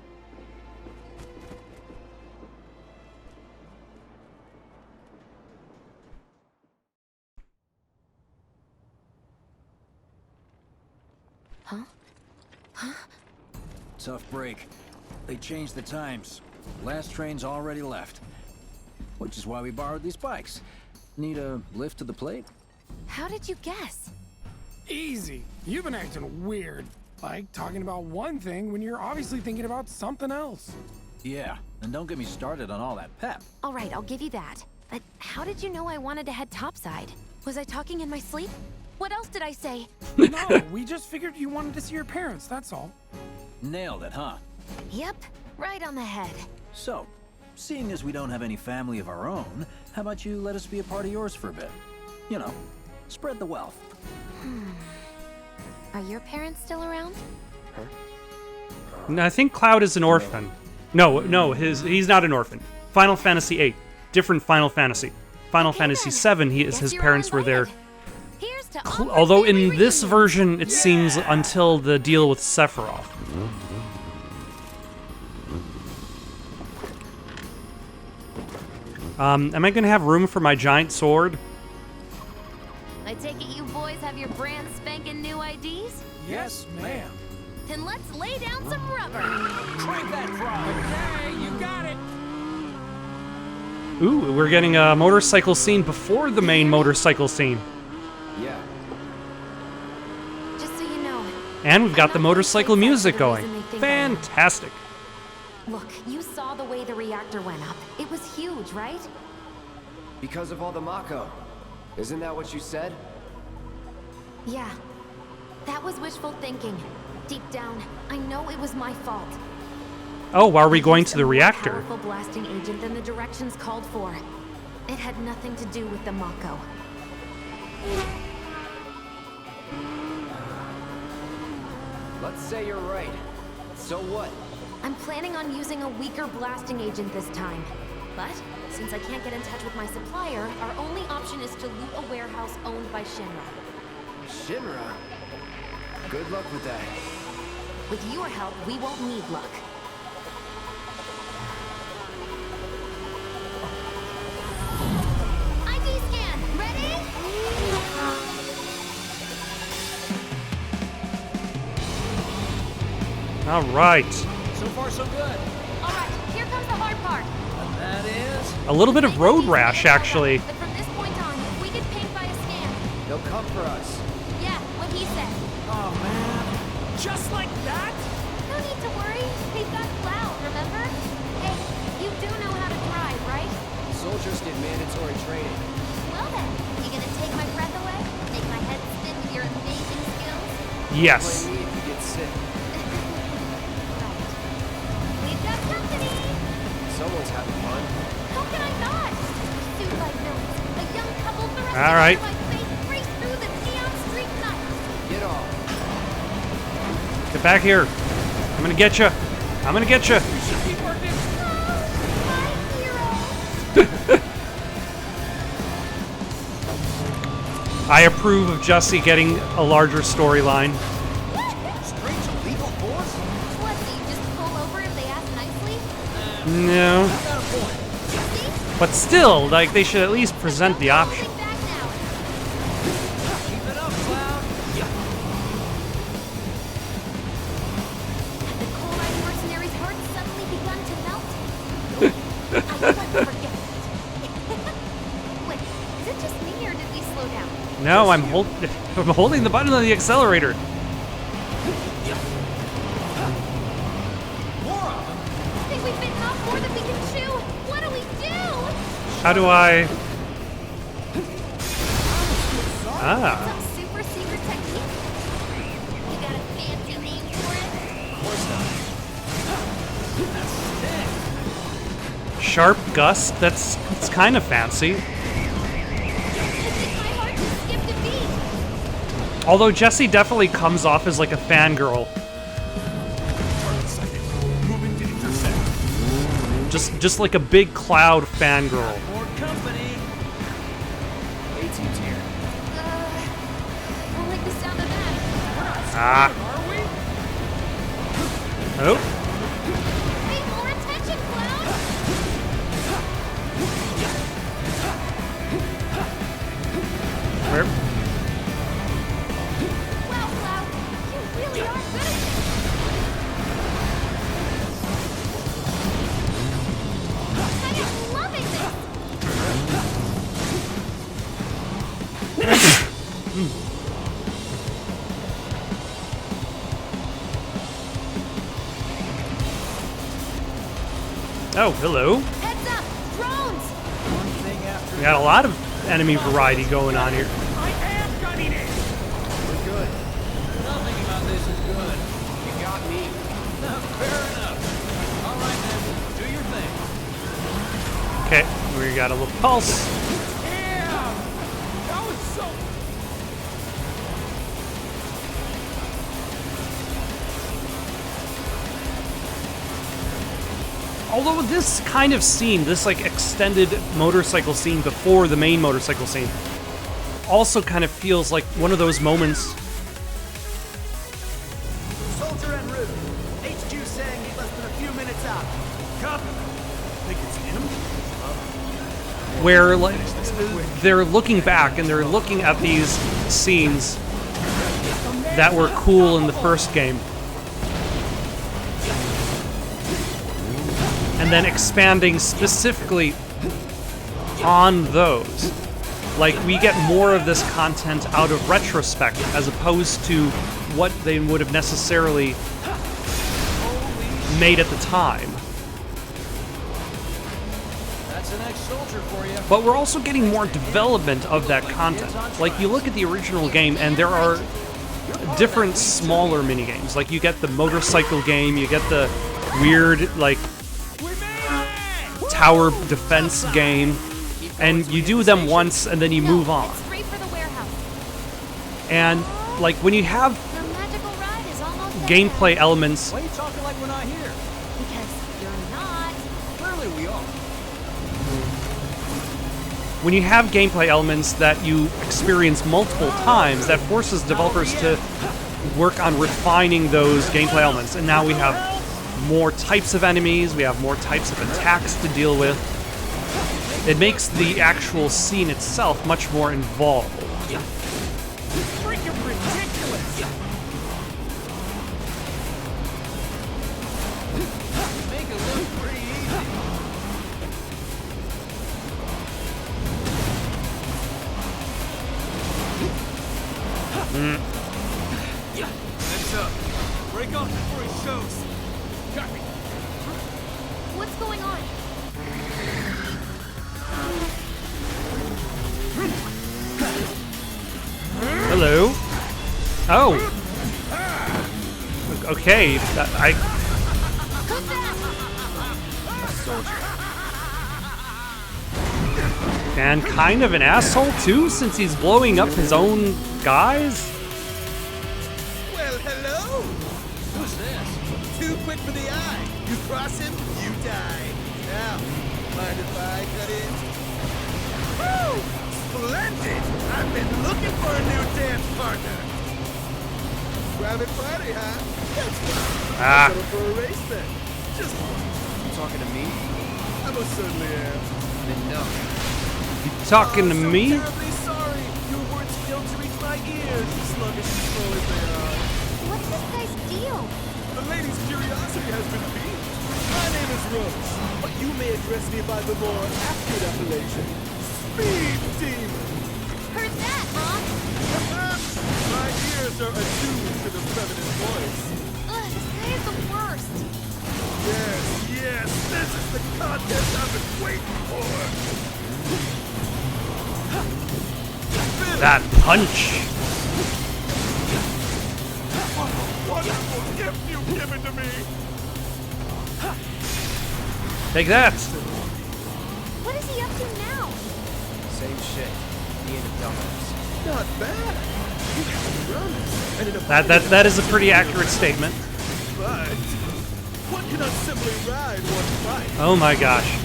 Huh? Tough break. They changed the times. Last train's already left. Which is why we borrowed these bikes. Need a lift to the plate? How did you guess? Easy. You've been acting weird. Like talking about one thing when you're obviously thinking about something else. Yeah, and don't get me started on all that pep. All right, I'll give you that. But how did you know I wanted to head topside? Was I talking in my sleep? What else did I say? No, we just figured you wanted to see your parents, that's all. Nailed it, huh? Yep, right on the head. So, seeing as we don't have any family of our own, how about you let us be a part of yours for a bit? You know, spread the wealth. Are your parents still around? No, I think Cloud is an orphan. No, he's not an orphan. Final Fantasy VIII, different Final Fantasy. Final Fantasy VII, his parents were there. Although in this version, it seems until the deal with Sephiroth. Am I gonna have room for my giant sword? I take it you boys have your brand spanking new IDs? Yes, ma'am. Then let's lay down some rubber. Crank that frog. Okay, you got it. Ooh, we're getting a motorcycle scene before the main motorcycle scene. Yeah. Just so you know. And we've got the motorcycle music going. Fantastic. Look, you saw the way the reactor went up. It was huge, right? Because of all the Mako. Isn't that what you said? Yeah. That was wishful thinking. Deep down, I know it was my fault. Oh, why are we going to the reactor? More powerful blasting agent than the directions called for. It had nothing to do with the Mako. Let's say you're right. So what? I'm planning on using a weaker blasting agent this time. But, since I can't get in touch with my supplier, our only option is to loot a warehouse owned by Shinra. Shinra? Good luck with that. With your help, we won't need luck. ID scan! Ready? All right. So far, so good. All right, here comes the hard part. that is? A little bit of road rash, actually. But from this point on, we get pinged by a scan. They'll come for us. Yeah, what he said. Oh, man. Just like that? No need to worry. They've got Cloud, remember? Hey, you do know how to drive, right? Soldiers get mandatory training. Well then, you gonna take my breath away? Make my head spin with your amazing skills? Yes. Blame me if you get sick. We've got company! Someone's having fun. How can I not? Suit like villains, a young couple thrusting All right. into my face, race through the neon street night. Get off. Get back here. I'm gonna get you. I'm gonna get you. I approve of Jesse getting a larger storyline. Strange illegal force? What, do you just pull over if they ask nicely? No. But still, like, they should at least present the option. Keep it up, Cloud. Have the cold-eyed mercenary's heart suddenly begun to melt? I would like to forget that. Wait, is it just me or did we slow down? No, I'm holding the button on the accelerator. I think we've bitten off more than we can chew. What do we do? How do I... Ah. Some super secret technique? You got a fancy name for it? Of course not. Sharp gust? That's kind of fancy. Although Jessie definitely comes off as like a fangirl. Just like a big Cloud fangirl. More company. 18's here. I don't like the sound of that. Ah. Oh. Pay more attention, Cloud! Where? Wow, Cloud, you really are good at this. I am loving this. Oh, hello. Heads up, drones! One thing after We got a lot of enemy variety going on here. I am gunning it. We're good. Nothing about this is good. You got me. Fair enough. All right, then. Do your thing. Okay, we got a little pulse. Damn! That was so... Although this kind of scene, this like extended motorcycle scene before the main motorcycle scene, also kind of feels like one of those moments. Soldier en route. HQ saying he's less than a few minutes out. Copy. Think it's him? Where like they're looking back and they're looking at these scenes that were cool in the first game, and then expanding specifically on those. Like, we get more of this content out of retrospect as opposed to what they would have necessarily made at the time. That's an ex-soldier for you. But we're also getting more development of that content. Like, you look at the original game and there are different smaller minigames. Like, you get the motorcycle game, you get the weird, like, tower defense game, and you do them once and then you move on. Straight for the warehouse. And, like, when you have The magical ride is almost there. gameplay elements, Why are you talking like we're not here? Because you're not. Clearly we are. when you have gameplay elements that you experience multiple times, that forces developers to work on refining those gameplay elements. And now we have more types of enemies, we have more types of attacks to deal with. It makes the actual scene itself much more involved. Freaking ridiculous! Make it look pretty easy. What's up? Break off before he shows. Copy. What's going on? Hello. Oh. Okay. And kind of an asshole too, since he's blowing up his own guys. Well, hello! Who's this? Too quick for the eye. You cross him, you die. Now, mind if I cut in? Woo! Splendid! I've been looking for a new dance partner. Private party, huh? That's fine. Ah. Settle for a race then. Just You talking to me? I most certainly am. Then no. You talking to me? Terribly sorry. Your words failed to reach my ears, sluggish and slow as they are. What's this guy's deal? The lady's curiosity has been piqued. My name is Roach, but you may address me by the more accurate appellation, Speed Demon. Heard that, Mom? My ears are attuned to the feminine voice. Ugh, this guy is the worst. Yes, this is the contest I've been waiting for. That punch. What a wonderful gift you've given to me. Take that. What is he up to now? Same shit. Being a dumbass. Not bad. And in a That is a pretty accurate statement. But one cannot simply ride one bike. Oh my gosh.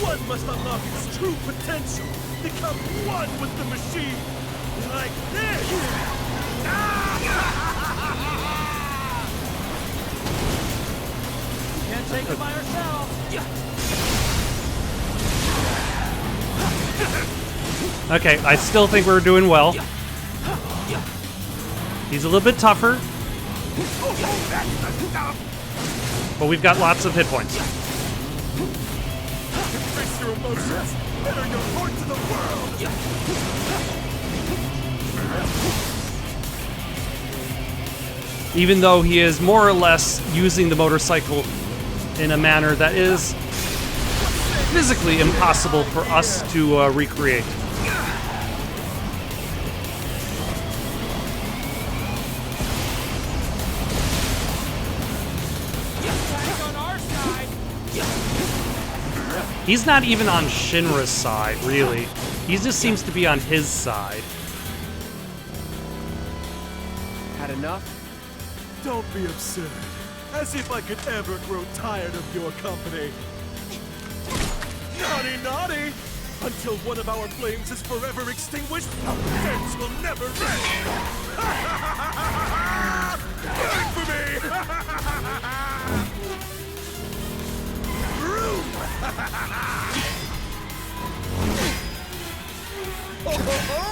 One must unlock its true potential. Become one with the machine. Like this. Can't take it by ourselves. Okay, I still think we're doing well. He's a little bit tougher, but we've got lots of hit points. Embrace your emotions. Better your heart to the world. Even though he is more or less using the motorcycle in a manner that is physically impossible for us to recreate. He's not even on Shinra's side, really. He just seems to be on his side. Had enough? Don't be absurd. As if I could ever grow tired of your company. Naughty, naughty! Until one of our flames is forever extinguished, our friends will never rest! Burn for me! Ho ho ho!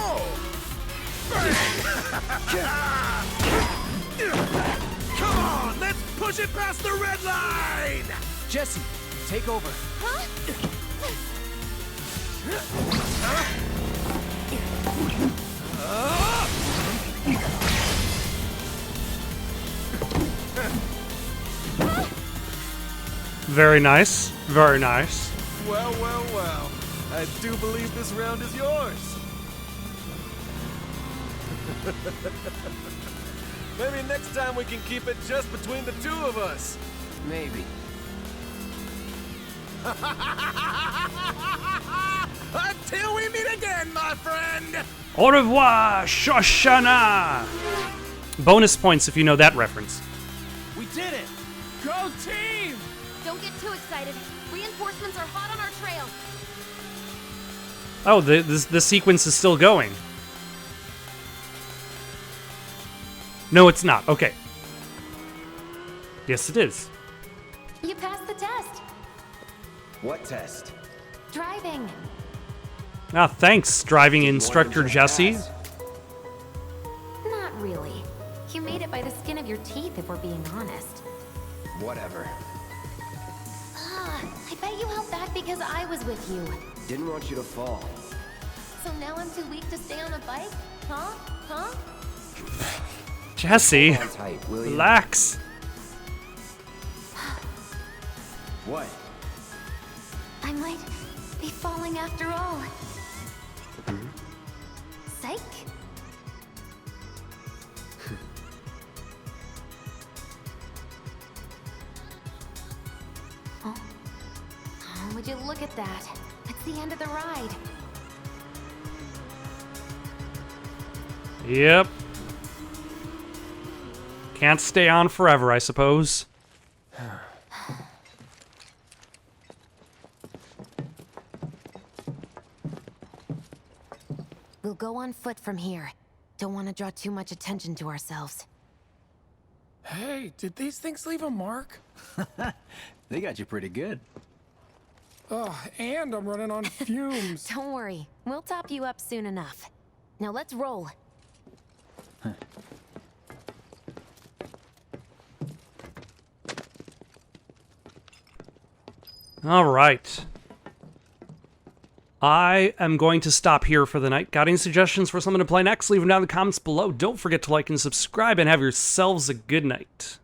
Come on, let's push it past the red line! Jesse, take over. Huh? Very nice. Very nice. Well, well, well. I do believe this round is yours. Maybe next time we can keep it just between the two of us. Maybe. Until we meet again, my friend! Au revoir, Shoshana! Bonus points if you know that reference. We did it! Go team! Don't get too excited. Reinforcements are hot on our trail. Oh, the sequence is still going. No, it's not. Okay. Yes, it is. You passed the test. What test? Driving. Ah, thanks, driving instructor Jesse. Not really. You made it by the skin of your teeth, if we're being honest. Whatever. I bet you held back because I was with you. Didn't want you to fall. So now I'm too weak to stay on a bike? Huh? Huh? Jesse, Hold on tight, will you? relax. What? I might be falling after all. Psych? Oh. Oh, would you look at that? It's the end of the ride. Yep. Can't stay on forever, I suppose. We'll go on foot from here. Don't want to draw too much attention to ourselves. Hey, did these things leave a mark? They got you pretty good. Ugh, and I'm running on fumes. Don't worry, we'll top you up soon enough. Now let's roll. All right. I am going to stop here for the night. Got any suggestions for someone to play next? Leave them down in the comments below. Don't forget to like and subscribe, and have yourselves a good night.